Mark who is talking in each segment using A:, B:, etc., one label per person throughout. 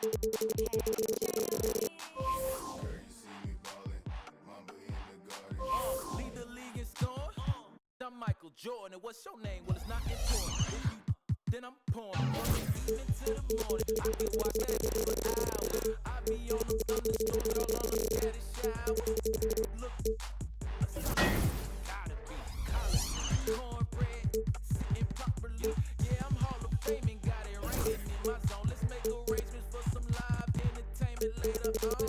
A: Lead the league in score. I'm Michael Jordan, and what's your name? Well, it's not important. If you then I'm pouring. Evening to the morning, I can watch that for hours. I be on the thunderstorm, girl, on a scattered shower. Look, gotta be college, cornbread, sitting properly. Yeah, I'm Hall of Fame and got it raining in my zone. Let's make arrangements for some live entertainment later on.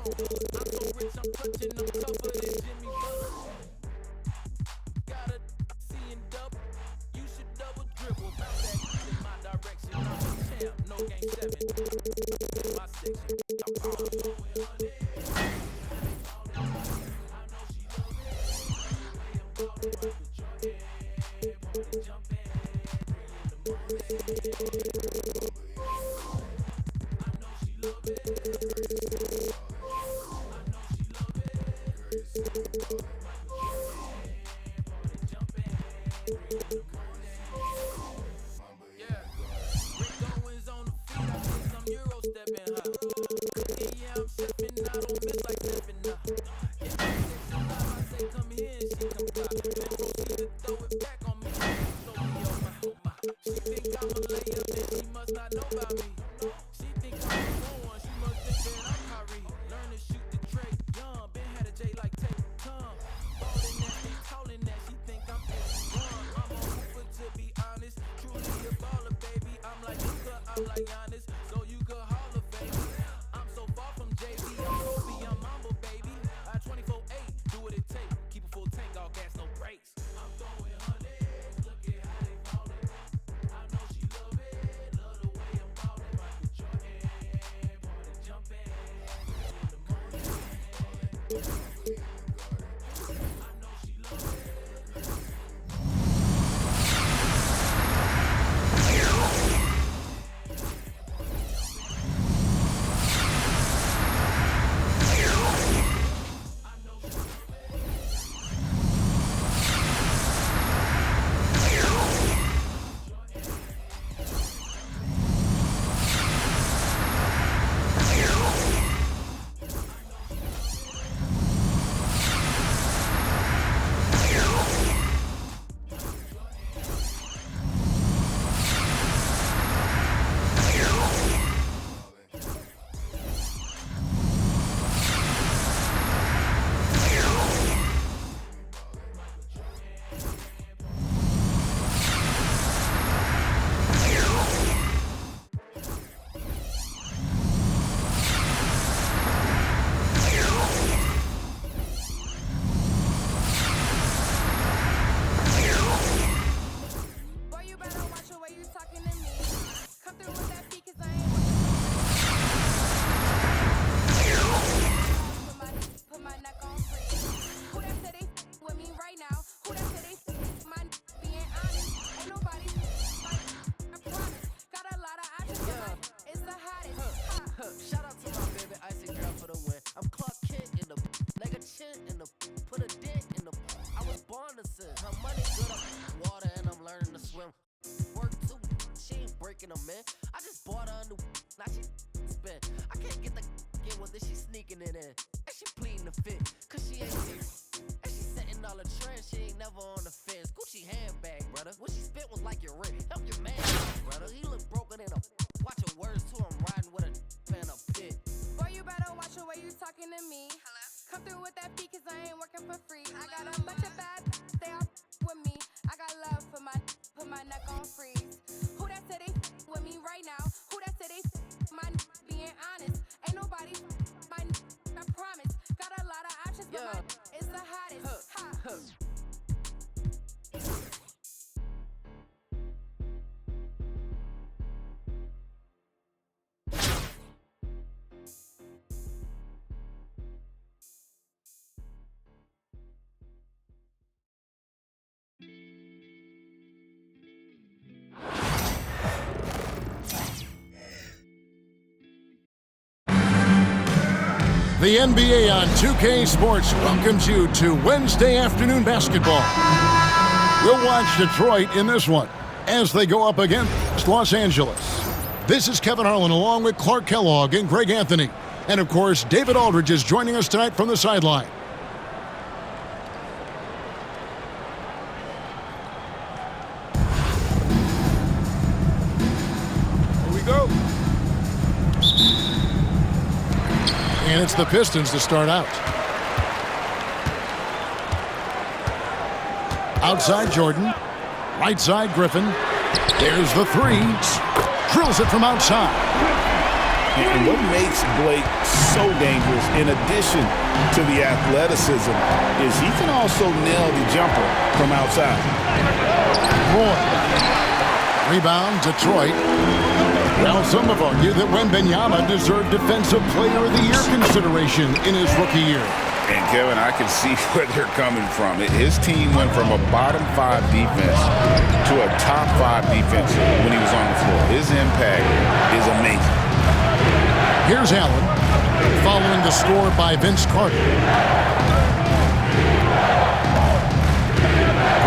A: I'm so rich, I'm clutching, I'm tougher than Jimmy Butler. Gotta see and double, you should double dribble. Bounce that in my direction, I'm a champ, no game 7. My section, I'm on.
B: I just bought her a new, now she spent. I can't get the in with this, she sneaking it in. And she pleading the fit, cause she ain't serious. And she setting all the trends, she ain't never on the fence. Gucci handbag, brother. What she spent was like your rent. Help your man out, brother. He look broken in a watch your words to him, riding with a in a pit.
C: Boy, you better watch the way you talking to me. Hello? Come through with that fee, cause I ain't working for free. I got a bunch of bad they all with me. I got love for my put my neck on freeze. Who that said they with me right now? Who that said they my being honest? Ain't nobody my I promise. Got a lot of options, but my is the hottest. Ha.
D: The NBA on 2K Sports welcomes you to Wednesday afternoon basketball. We'll watch Detroit in this one as they go up against Los Angeles. This is Kevin Harlan along with Clark Kellogg and Greg Anthony. And, of course, David Aldridge is joining us tonight from the sideline.
E: Here we go.
D: And it's the Pistons to start out. Outside Jordan. Right side Griffin. There's the three. Drills it from outside.
E: And what makes Blake so dangerous, in addition to the athleticism, is he can also nail the jumper from outside.
D: Roy. Rebound, Detroit. Now, some have argued that Wembanyama deserved Defensive Player of the Year consideration in his rookie year.
E: And, Kevin, I can see where they're coming from. His team went from a bottom 5 defense to a top 5 defense when he was on the floor. His impact is amazing.
D: Here's Allen, following the score by Vince Carter.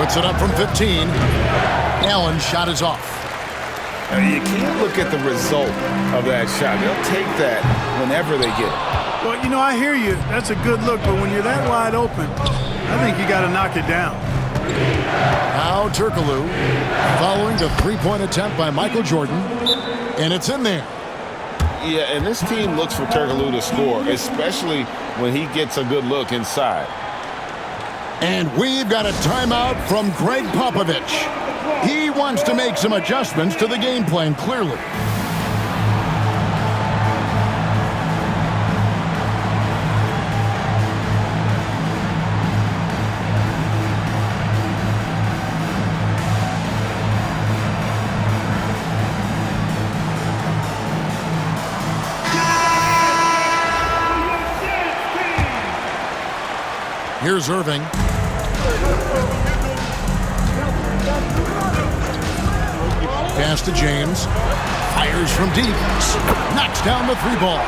D: Puts it up from 15. Allen's shot is off.
E: You can't look at the result of that shot. They'll take that whenever they get it.
F: Well, you know, I hear you. That's a good look, but when you're that wide open, I think you got to knock it down.
D: Now Turkoglu, following the three-point attempt by Michael Jordan, and it's in there.
E: Yeah, and this team looks for Turkoglu to score, especially when he gets a good look inside.
D: And we've got a timeout from Greg Popovich. He wants to make some adjustments to the game plan, clearly. Here's Irving. Pass to James. Fires from deep. Knocks down the three ball.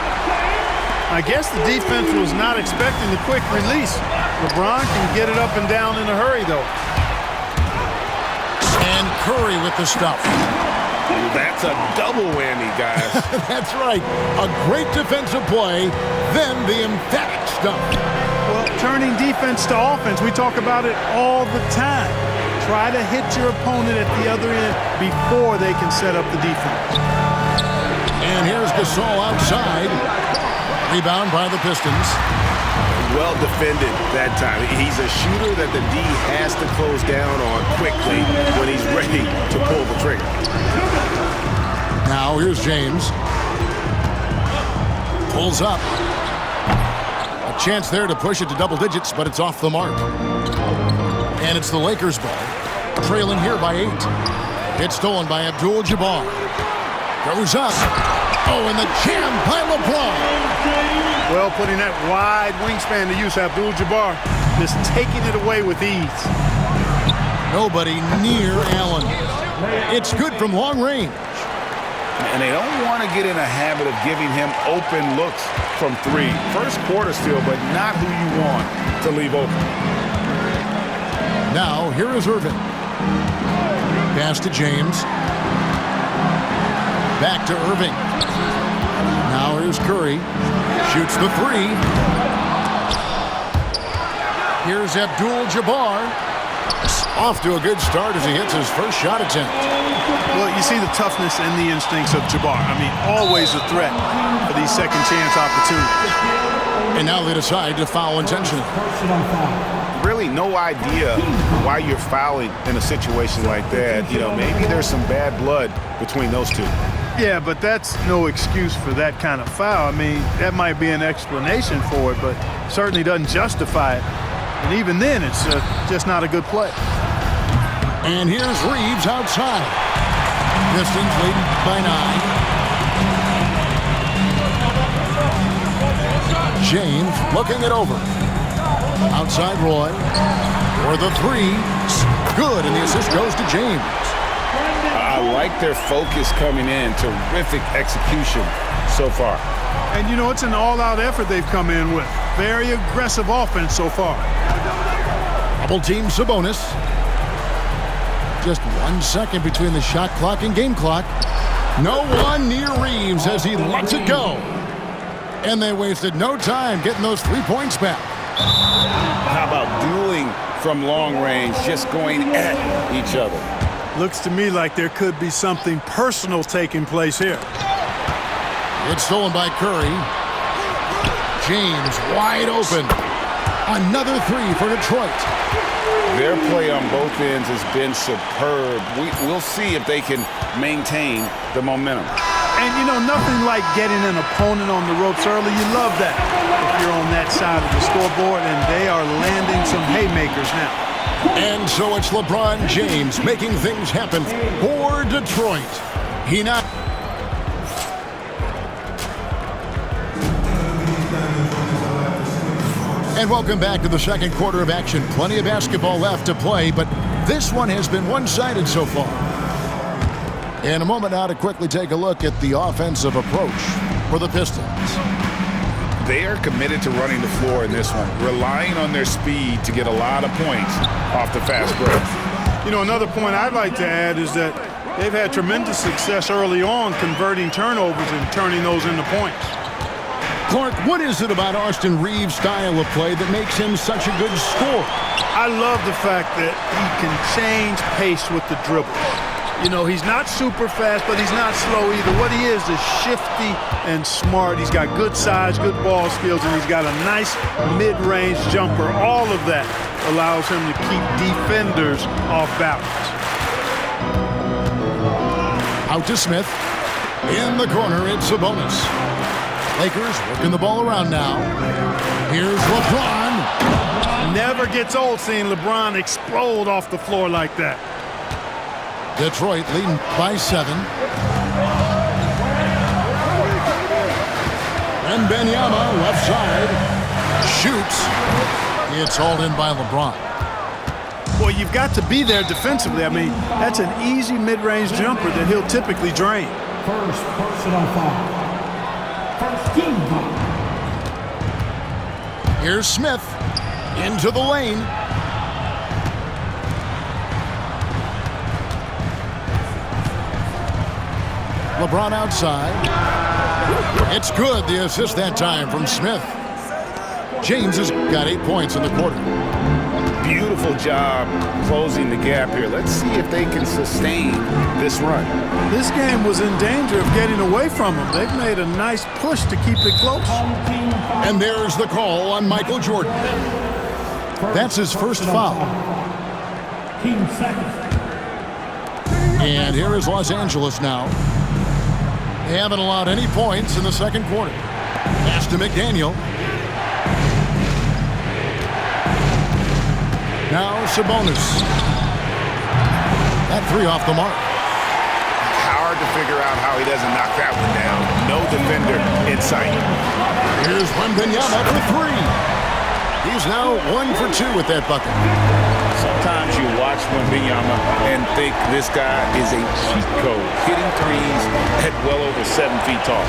F: I guess the defense was not expecting the quick release. LeBron can get it up and down in a hurry, though.
D: And Curry with the stuff.
E: That's a double whammy, guys.
D: That's right. A great defensive play, then the emphatic stuff.
F: Well, turning defense to offense, we talk about it all the time. Try to hit your opponent at the other end before they can set up the defense.
D: And here's Gasol outside. Rebound by the Pistons.
E: Well defended that time. He's a shooter that the D has to close down on quickly when he's ready to pull the trigger.
D: Now here's James. Pulls up. A chance there to push it to double digits, but it's off the mark. And it's the Lakers ball. Trailing here by 8. It's stolen by Abdul-Jabbar. Goes up. Oh, and the jam by LeBron.
F: Well, putting that wide wingspan to use, Abdul-Jabbar just taking it away with ease.
D: Nobody near Allen. It's good from long range.
E: And they don't want to get in a habit of giving him open looks from 3. First quarter still, but not who you want to leave open.
D: Now, here is Irving. Pass to James. Back to Irving. Now here's Curry. Shoots the 3. Here's Abdul-Jabbar. Off to a good start as he hits his first shot attempt.
F: Well, you see the toughness and the instincts of Jabbar. I mean, always a threat for these second chance opportunities.
D: And now they decide to foul intentionally.
E: Really no idea why you're fouling in a situation like that. You know, maybe there's some bad blood between those two.
F: Yeah, but that's no excuse for that kind of foul. I mean, that might be an explanation for it, but certainly doesn't justify it. And even then, it's just not a good play.
D: And here's Reeves outside. Pistons leading by 9. James looking it over. Outside Roy. For the 3. Good, and the assist goes to James.
E: I like their focus coming in. Terrific execution so far.
F: And, you know, it's an all-out effort they've come in with. Very aggressive offense so far.
D: Double team Sabonis. Just 1 second between the shot clock and game clock. No one near Reeves as he lets it go. And they wasted no time getting those 3 points back.
E: How about dueling from long range, just going at each other?
F: Looks to me like there could be something personal taking place here.
D: It's stolen by Curry. James wide open. Another 3 for Detroit.
E: Their play on both ends has been superb. We'll see if they can maintain the momentum.
F: And, you know, nothing like getting an opponent on the ropes early. You love that if you're on that side of the scoreboard, and they are landing some haymakers now.
D: And so it's LeBron James making things happen for Detroit. He not. And welcome back to the second quarter of action. Plenty of basketball left to play, but this one has been one-sided so far. In a moment now to quickly take a look at the offensive approach for the Pistons.
E: They are committed to running the floor in this one, relying on their speed to get a lot of points off the fast break.
F: You know, another point I'd like to add is that they've had tremendous success early on converting turnovers and turning those into points.
D: Clark, what is it about Austin Reeves' style of play that makes him such a good scorer?
F: I love the fact that he can change pace with the dribble. You know, he's not super fast, but he's not slow either. What he is shifty and smart. He's got good size, good ball skills, and he's got a nice mid-range jumper. All of that allows him to keep defenders off balance.
D: Out to Smith. In the corner, it's Sabonis. Lakers working the ball around now. Here's LeBron.
F: Never gets old seeing LeBron explode off the floor like that.
D: Detroit leading by 7. And Benyama left side shoots. It's hauled in by LeBron.
F: Boy, you've got to be there defensively. I mean, that's an easy mid-range jumper that he'll typically drain.
G: First personal foul. First team foul.
D: Here's Smith into the lane. LeBron outside. It's good, the assist that time from Smith. James has got 8 points in the quarter.
E: Beautiful job closing the gap here. Let's see if they can sustain this run.
F: This game was in danger of getting away from them. They've made a nice push to keep it close.
D: And there's the call on Michael Jordan. That's his first foul.
G: Team second.
D: And here is Los Angeles now. They haven't allowed any points in the second quarter. Pass to McDaniel. Now Sabonis. That 3 off the mark.
E: Hard to figure out how he doesn't knock that one down. No defender in sight.
D: Here's Wembanyama for 3. He's now 1 for 2 with that bucket.
E: Sometimes you watch Wembanyama and think this guy is a cheat code, hitting threes at well over 7 feet tall.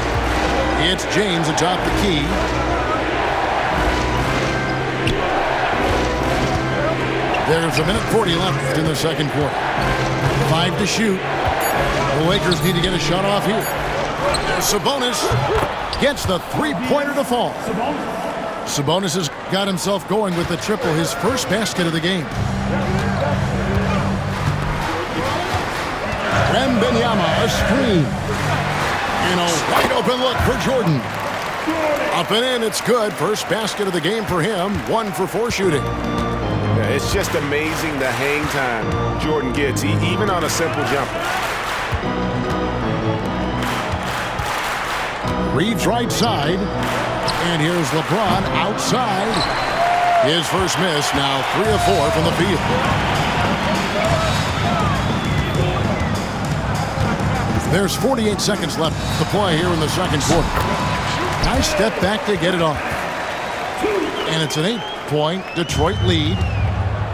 D: It's James atop the key. There's a minute 40 left in the second quarter. 5 to shoot. The Lakers need to get a shot off here. Sabonis gets the 3-pointer to fall. Sabonis has got himself going with the triple, his first basket of the game. Wembanyama, a screen. And a wide open look for Jordan. Up and in, it's good. First basket of the game for him. 1 for 4 shooting.
E: Yeah, it's just amazing the hang time Jordan gets, even on a simple jumper.
D: Reeves right side. And here's LeBron outside. His first miss, now 3 of 4 from the field. There's 48 seconds left to play here in the second quarter. Nice step back to get it off. And it's an 8-point Detroit lead.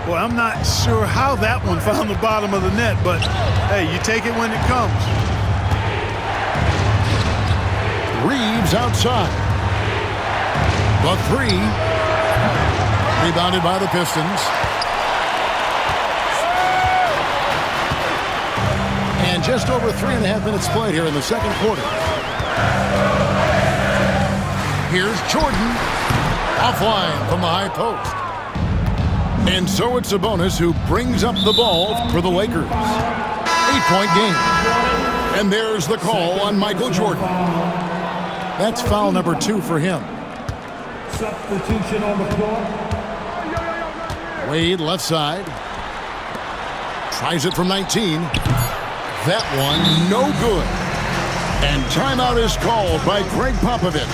F: Well, I'm not sure how that one found the bottom of the net, but hey, you take it when it comes.
D: Reeves outside. The 3. Rebounded by the Pistons. And And just over 3.5 minutes played here in the second quarter. Here's Jordan. Offline from the high post. And so it's Sabonis who brings up the ball for the Lakers. 8-point game. And there's the call on Michael Jordan. That's foul number 2 for him.
G: Substitution on the floor.
D: Wade left side. Tries it from 19. That one no good. And timeout is called by Greg Popovich.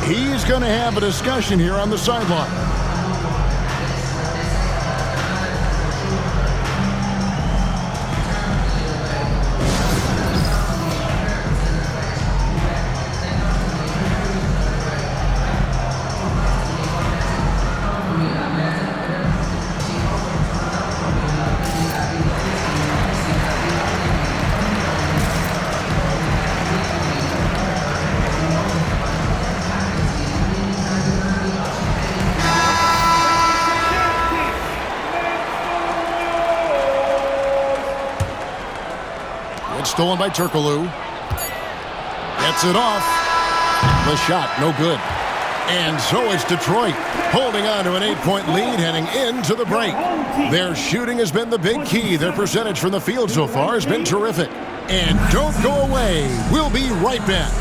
D: He's going to have a discussion here on the sideline. Stolen by Turkoglu. Gets it off. The shot, no good. And so it's Detroit holding on to an 8-point lead heading into the break. Their shooting has been the big key. Their percentage from the field so far has been terrific. And don't go away. We'll be right back.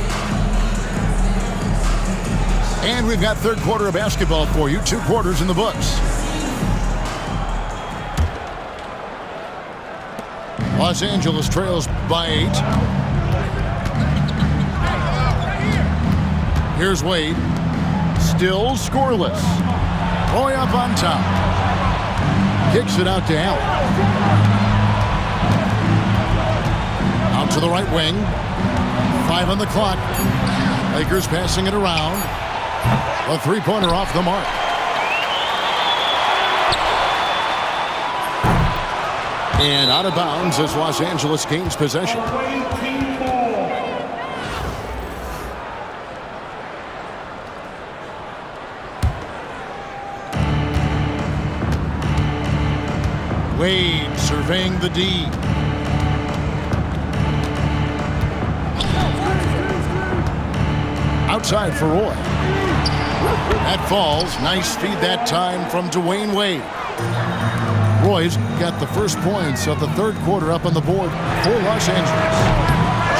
D: And we've got third quarter of basketball for you. 2 quarters in the books. Los Angeles trails by 8. Here's Wade. Still scoreless. Roy up on top. Kicks it out to Allen. Out to the right wing. 5 on the clock. Lakers passing it around. A 3-pointer off the mark. And out of bounds as Los Angeles gains possession. Wade surveying the D. Outside for Roy. That falls. Nice feed that time from Dwayne Wade. Roy's got the first points of the third quarter up on the board for Los Angeles.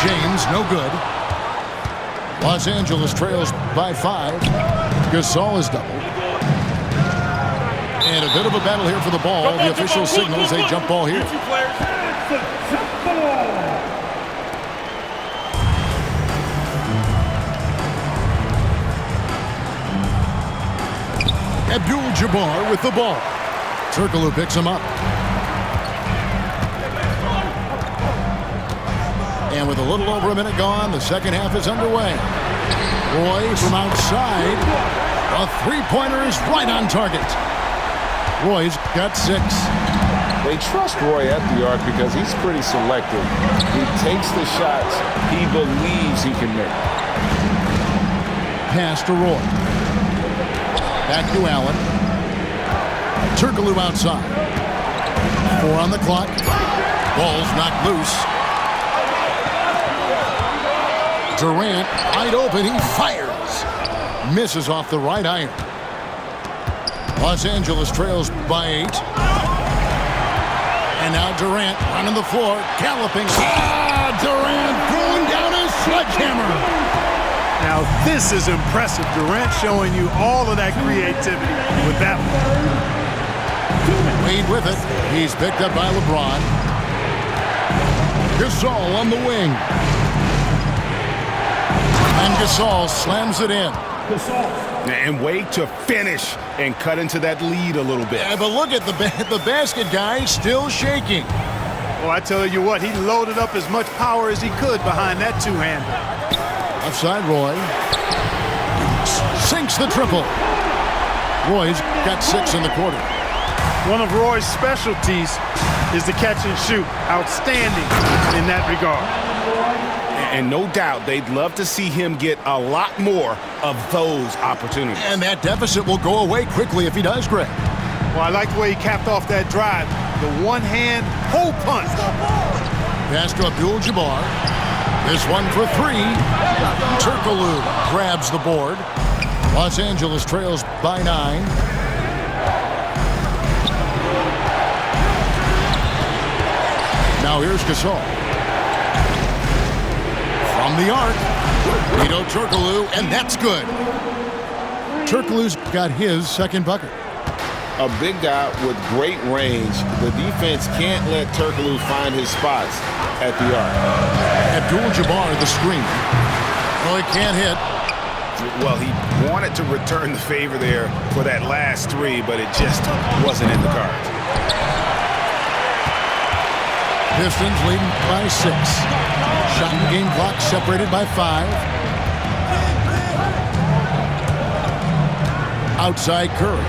D: James, no good. Los Angeles trails by 5. Gasol is doubled. And a bit of a battle here for the ball. The official signals a jump ball here. Abdul-Jabbar with the ball. Turkoglu picks him up. And with a little over a minute gone, the second half is underway. Roy from outside. A 3-pointer is right on target. Roy's got 6.
E: They trust Roy at the arc because he's pretty selective. He takes the shots he believes he can make.
D: Pass to Roy. Back to Allen. Turkoglu outside. 4 on the clock. Ball's knocked loose. Durant wide open. He fires. Misses off the right iron. Los Angeles trails by 8. And now Durant running the floor, galloping. Durant throwing down his sledgehammer.
F: Now this is impressive. Durant showing you all of that creativity with that one.
D: Wade with it. He's picked up by LeBron. Gasol on the wing. And Gasol slams it in.
E: And Wade to finish and cut into that lead a little bit.
D: Yeah, but look at the basket guy still shaking.
F: Well, I tell you what, he loaded up as much power as he could behind that 2-hander.
D: Offside Roy. Sinks the triple. Roy's got 6 in the quarter.
F: One of Roy's specialties is the catch and shoot. Outstanding in that regard.
E: And no doubt they'd love to see him get a lot more of those opportunities.
D: And that deficit will go away quickly if he does, Greg.
F: Well, I like the way he capped off that drive. The one-hand hole punch.
D: Pass to Abdul-Jabbar. This one for three. Turkoglu grabs the board. Los Angeles trails by 9. Now here's Gasol. From the arc, Hedo Turkoglu, and that's good. Turkoglu's got his second bucket.
E: A big guy with great range. The defense can't let Turkoglu find his spots at the arc.
D: Abdul-Jabbar the screen. Oh, he can't hit.
E: Well, he wanted to return the favor there for that last three, but it just wasn't in the cards.
D: Pistons leading by 6. Shot and game clock separated by 5. Outside Curry.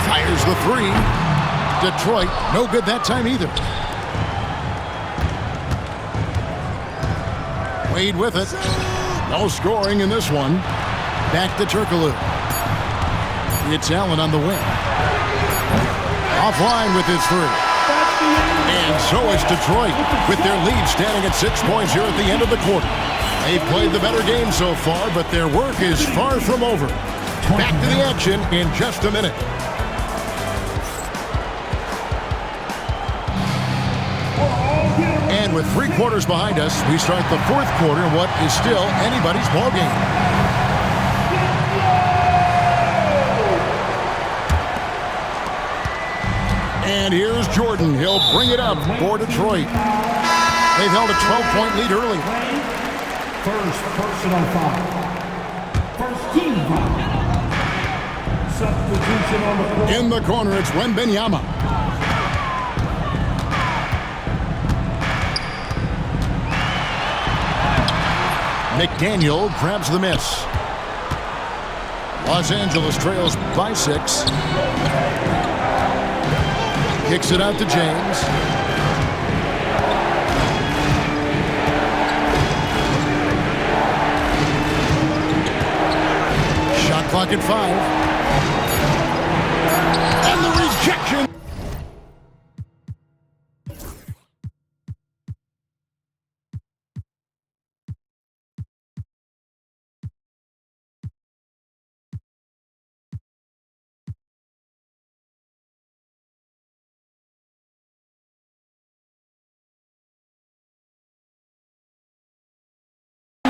D: Fires the three. Detroit, no good that time either. Wade with it. No scoring in this one. Back to Turkoglu. It's Allen on the wing. Offline with his three. And so is Detroit, with their lead standing at 6 points here at the end of the quarter. They've played the better game so far, but their work is far from over. Back to the action in just a minute. And with 3 quarters behind us, we start the 4th quarter in what is still anybody's ball game. And here's Jordan. He'll bring it up for Detroit. They've held a 12-point lead early.
G: First personal foul. First team foul. Substitution on the court.
D: In the corner, it's Wembanyama. McDaniel grabs the miss. Los Angeles trails by 6. Kicks it out to James. Shot clock at 5. And the rejection.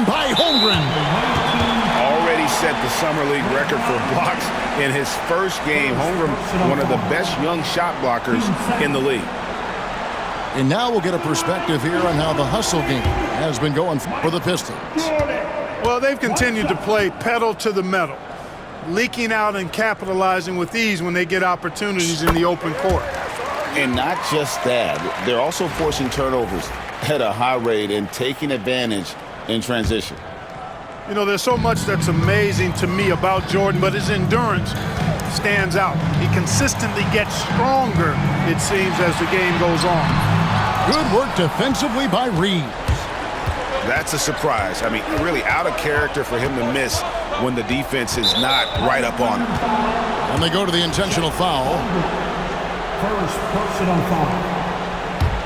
D: By Holmgren.
E: Already set the summer league record for blocks in his first game. Holmgren, one of the best young shot blockers in the league.
D: And now we'll get a perspective here on how the hustle game has been going for the Pistons.
F: Well, they've continued to play pedal to the metal, leaking out and capitalizing with ease when they get opportunities in the open court.
E: And not just that, they're also forcing turnovers at a high rate and taking advantage in transition.
F: You know, there's so much that's amazing to me about Jordan, but his endurance stands out. He consistently gets stronger, it seems, as the game goes on.
D: Good work defensively by Reeves.
E: That's a surprise. I mean, really out of character for him to miss when the defense is not right up on him.
D: And they go to the intentional foul.
G: First personal foul.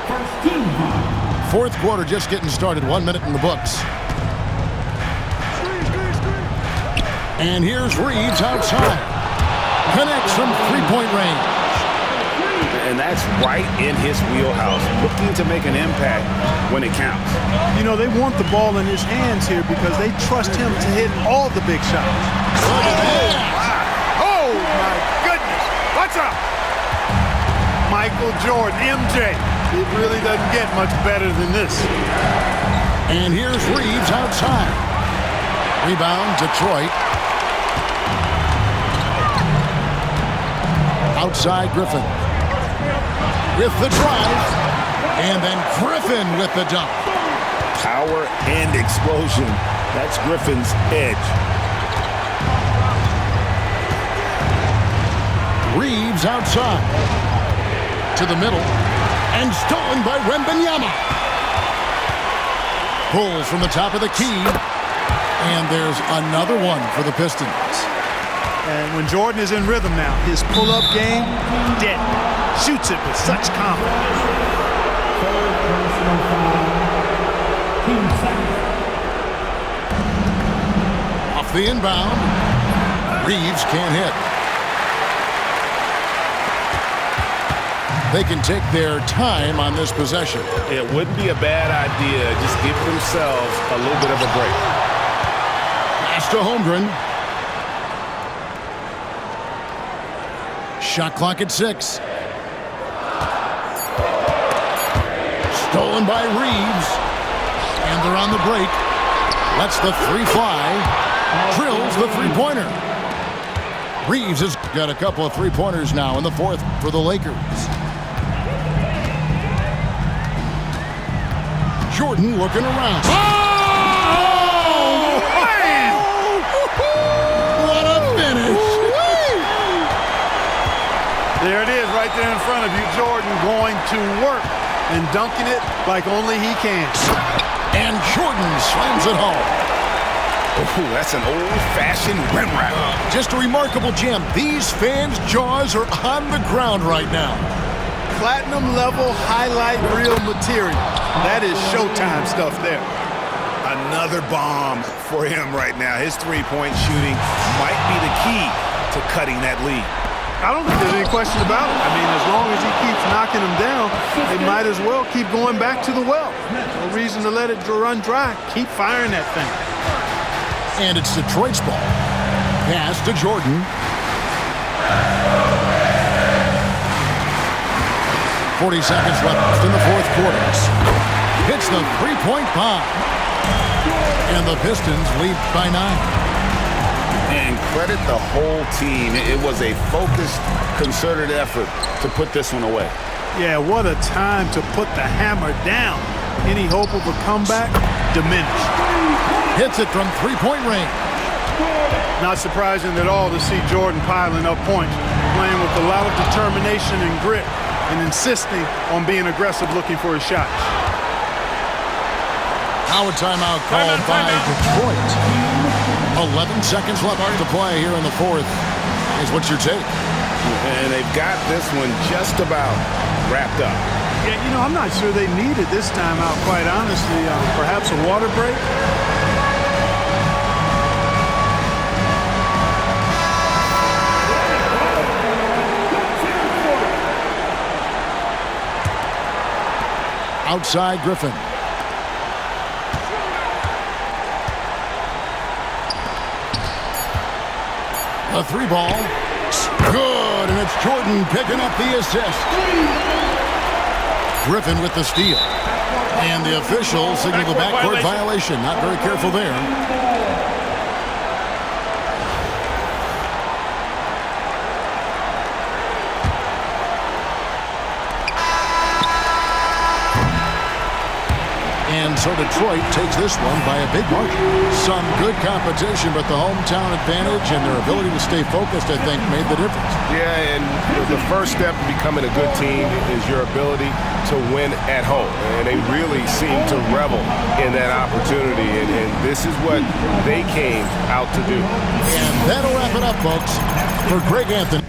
G: First team foul.
D: 4th quarter just getting started. 1 minute in the books. And here's Reeves outside. Connects from 3-point range.
E: And that's right in his wheelhouse, looking to make an impact when it counts.
F: You know, they want the ball in his hands here because they trust him to hit all the big shots. Oh, my goodness. What's up? Michael Jordan, MJ. It really doesn't get much better than this.
D: And here's Reeves outside. Rebound, Detroit. Outside, Griffin. With the drive. And then Griffin with the dunk.
E: Power and explosion. That's Griffin's edge.
D: Reeves outside. To the middle. And stolen by Wembanyama. Pulls from the top of the key. And there's another one for the Pistons.
F: And when Jordan is in rhythm now, his pull-up game, dead. Shoots it with such confidence.
G: Personal foul. Team second.
D: Off the inbound. Reeves can't hit. They can take their time on this possession.
E: It wouldn't be a bad idea. Just give themselves a little bit of a break.
D: Pass to Holmgren. Shot clock at 6. Stolen by Reeves. And they're on the break. Lets the three fly. Drills the three-pointer. Reeves has got a couple of three-pointers now in the fourth for the Lakers. Jordan looking around. Oh! Man! What a finish!
F: There it is right there in front of you. Jordan going to work and dunking it like only he can.
D: And Jordan slams it home.
E: Oh, that's an old-fashioned rim wrap.
D: Just a remarkable gem. These fans' jaws are on the ground right now.
F: Platinum level highlight reel material. That is Showtime stuff there.
E: Another bomb for him right now. His three-point shooting might be the key to cutting that lead.
F: I don't think there's any question about it. I mean, as long as he keeps knocking them down, they might as well keep going back to the well. No reason to let it run dry. Keep firing that thing.
D: And it's Detroit's ball. Pass to Jordan. 40 seconds left in the fourth quarter. Hits the three-point bomb. And the Pistons lead by 9.
E: And credit the whole team. It was a focused, concerted effort to put this one away.
F: Yeah, what a time to put the hammer down. Any hope of a comeback diminished.
D: Hits it from three-point range.
F: Not surprising at all to see Jordan piling up points, playing with a lot of determination and grit, and insisting on being aggressive looking for his shots.
D: Now a timeout called by Detroit. 11 seconds left to play here in the fourth. Is what's your take?
E: And they've got this one just about wrapped up.
F: Yeah, you know, I'm not sure they needed this timeout, quite honestly. Perhaps a water break?
D: Outside Griffin. A three ball. Good, and it's Jordan picking up the assist. Griffin with the steal. And the official signaled the backcourt violation. Not very careful there. And so Detroit takes this one by a big margin. Some good competition, but the hometown advantage and their ability to stay focused, I think, made the difference.
E: Yeah, and the first step to becoming a good team is your ability to win at home. And they really seem to revel in that opportunity, and this is what they came out to do.
D: And that'll wrap it up, folks. For Greg Anthony.